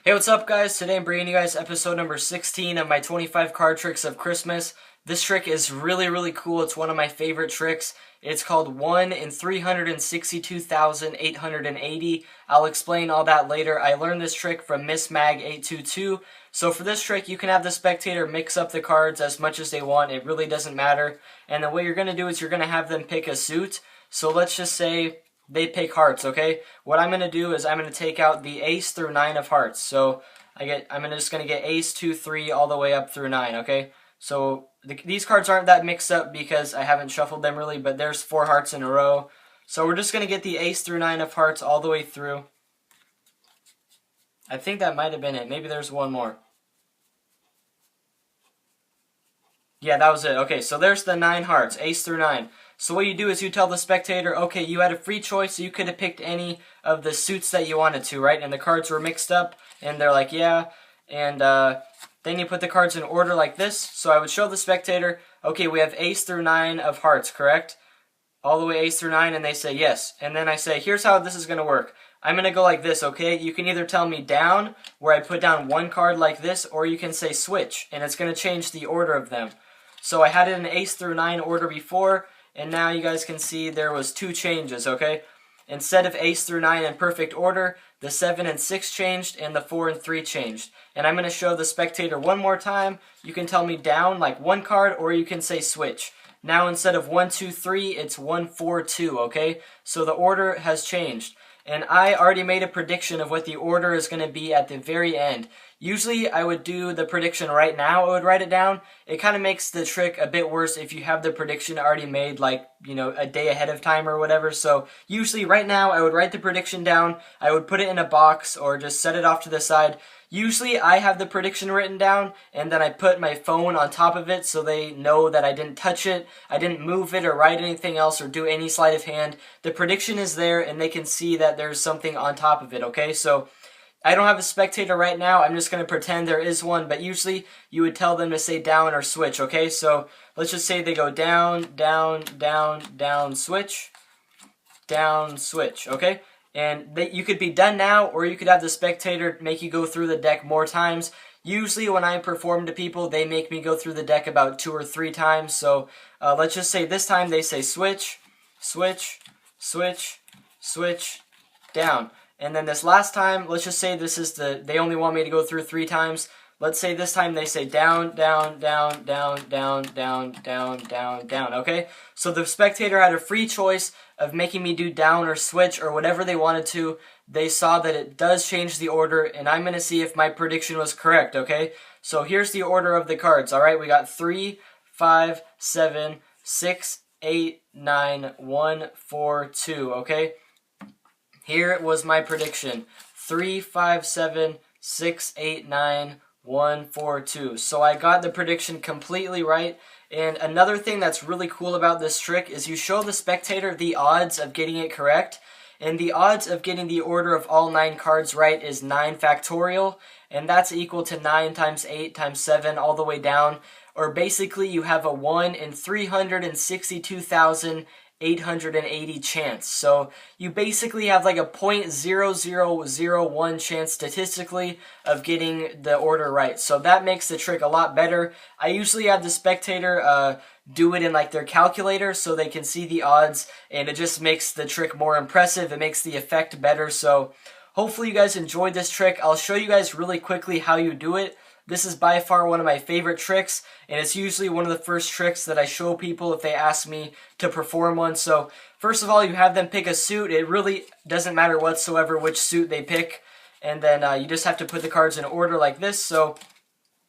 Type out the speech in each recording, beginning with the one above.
Hey, what's up guys? Today I'm bringing you guys episode number 16 of my 25 card tricks of Christmas. This trick is really cool. It's one of my favorite tricks. It's called 1 in 362,880. I'll explain all that later. I learned this trick from Miss Mag 822. So for this trick, you can have the spectator mix up the cards as much as they want. It really doesn't matter. And the way you're going to do is you're going to have them pick a suit. So let's just say they pick hearts, okay? What I'm going to do is I'm going to take out the ace through 9 of hearts. So I'm just going to get ace, 2, 3, all the way up through 9, okay? So these cards aren't that mixed up because I haven't shuffled them really, but there's 4 hearts in a row. So we're just going to get the ace through 9 of hearts all the way through. I think that might have been it. Maybe there's one more. Yeah, that was it. Okay, so there's the 9 hearts, ace through 9. So what you do is you tell the spectator, okay, you had a free choice, so you could have picked any of the suits that you wanted to, right? And the cards were mixed up, and they're like, yeah. And then you put the cards in order like this. So I would show the spectator, okay, we have ace through 9 of hearts, correct? All the way ace through 9, and they say yes. And then I say, here's how this is going to work. I'm going to go like this, okay? You can either tell me down, where I put down one card like this, or you can say switch, and it's going to change the order of them. So I had it in ace through 9 order before, and now you guys can see there was 2 changes, okay? Instead of ace through 9 in perfect order, the 7 and 6 changed, and the 4 and 3 changed. And I'm going to show the spectator one more time. You can tell me down, like one card, or you can say switch. Now instead of 1, 2, 3, it's 1, 4, 2, okay? So the order has changed. And I already made a prediction of what the order is going to be at the very end. Usually I would do the prediction right now, I would write it down. It kind of makes the trick a bit worse if you have the prediction already made like, a day ahead of time or whatever. So usually right now I would write the prediction down, I would put it in a box or just set it off to the side. Usually I have the prediction written down and then I put my phone on top of it so they know that I didn't touch it, I didn't move it or write anything else or do any sleight of hand. The prediction is there and they can see that there's something on top of it, okay? So I don't have a spectator right now. I'm just going to pretend there is one, but usually you would tell them to say down or switch, okay? So let's just say they go down, down, down, down, switch, okay? And you could be done now, or you could have the spectator make you go through the deck more times. Usually when I perform to people, they make me go through the deck about 2 or 3 times. So let's just say this time they say switch, switch, switch, switch, down. And then this last time, let's just say they only want me to go through 3 times. Let's say this time they say down, down, down, down, down, down, down, down, down, okay? So the spectator had a free choice of making me do down or switch or whatever they wanted to. They saw that it does change the order, and I'm going to see if my prediction was correct, okay? So here's the order of the cards, all right? We got 3, 5, 7, 6, 8, 9, 1, 4, 2, okay? Here was my prediction. 3, 5, 7, 6, 8, 9, 1, 4, 2. So I got the prediction completely right. And another thing that's really cool about this trick is you show the spectator the odds of getting it correct. And the odds of getting the order of all 9 cards right is 9 factorial. And that's equal to 9 times 8 times 7 all the way down. Or basically you have a 1 in 362,880 chance. So you basically have like a 0.0001 chance statistically of getting the order right. So that makes the trick a lot better. I usually have the spectator do it in like their calculator so they can see the odds, and it just makes the trick more impressive. It makes the effect better. So hopefully you guys enjoyed this trick. I'll show you guys really quickly how you do it. This is by far one of my favorite tricks, and it's usually one of the first tricks that I show people if they ask me to perform one. So first of all, you have them pick a suit. It really doesn't matter whatsoever which suit they pick, and then you just have to put the cards in order like this. So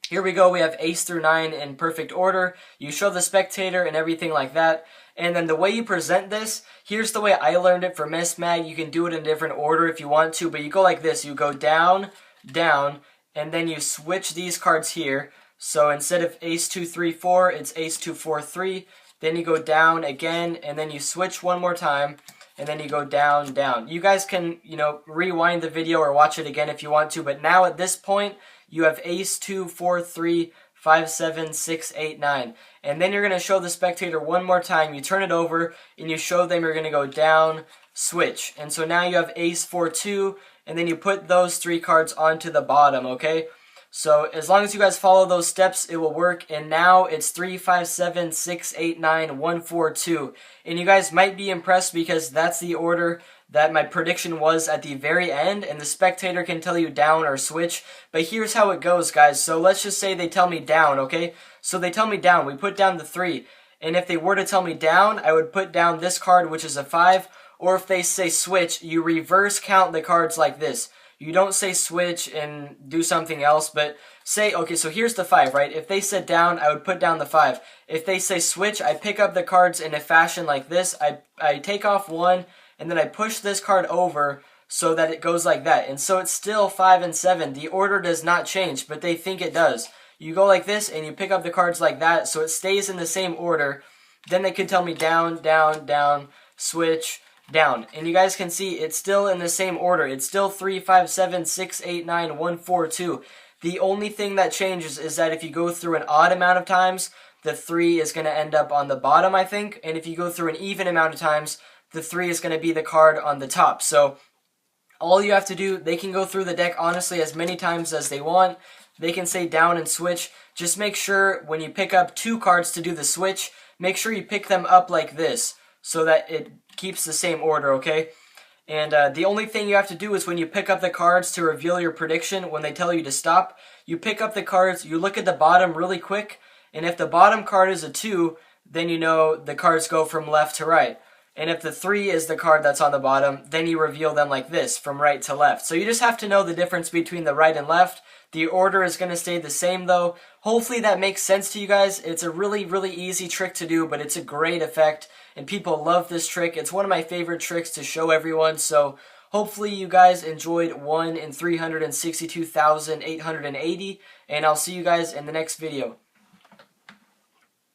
here we go. We have ace through 9 in perfect order. You show the spectator and everything like that. And then the way you present this, here's the way I learned it from Miss Mag. You can do it in a different order if you want to, but you go like this. You go down, down, and then you switch these cards here. So instead of ace 2, 3, 4, it's ace 2, 4, 3. Then you go down again, and then you switch one more time, and then you go down, down. You guys can, rewind the video or watch it again if you want to, but now at this point, you have ace 2, 4, 3, 5, 7, 6, 8, 9. And then you're going to show the spectator one more time. You turn it over, and you show them you're going to go down, switch. And so now you have ace 4, 2, and then you put those 3 cards onto the bottom, okay? So as long as you guys follow those steps, it will work. And now it's 3, 5, 7, 6, 8, 9, 1, 4, 2. And you guys might be impressed because that's the order that my prediction was at the very end, and the spectator can tell you down or switch. But here's how it goes, guys. So let's just say they tell me down, okay? So they tell me down. We put down the 3. And if they were to tell me down, I would put down this card, which is a 5. Or if they say switch, you reverse count the cards like this. You don't say switch and do something else, but say, okay, so here's the 5, right? If they said down, I would put down the 5. If they say switch, I pick up the cards in a fashion like this. I take off 1, and then I push this card over so that it goes like that. And so it's still 5 and 7. The order does not change, but they think it does. You go like this, and you pick up the cards like that, so it stays in the same order. Then they can tell me down, down, down, switch, down. And you guys can see it's still in the same order. It's still 3, 5, 7, 6, 8, 9, 1, 4, 2. The only thing that changes is that if you go through an odd amount of times, the 3 is going to end up on the bottom, I think. And if you go through an even amount of times, the 3 is going to be the card on the top. So all you have to do, they can go through the deck honestly as many times as they want. They can say down and switch. Just make sure when you pick up 2 cards to do the switch, make sure you pick them up like this so that it keeps the same order, okay? And the only thing you have to do is when you pick up the cards to reveal your prediction, when they tell you to stop, you pick up the cards, you look at the bottom really quick, and if the bottom card is a 2, then you know the cards go from left to right. And if the 3 is the card that's on the bottom, then you reveal them like this, from right to left. So you just have to know the difference between the right and left. The order is going to stay the same though. Hopefully that makes sense to you guys. It's a really, really easy trick to do, but it's a great effect, and people love this trick. It's one of my favorite tricks to show everyone, so hopefully you guys enjoyed 1 in 362,880, and I'll see you guys in the next video.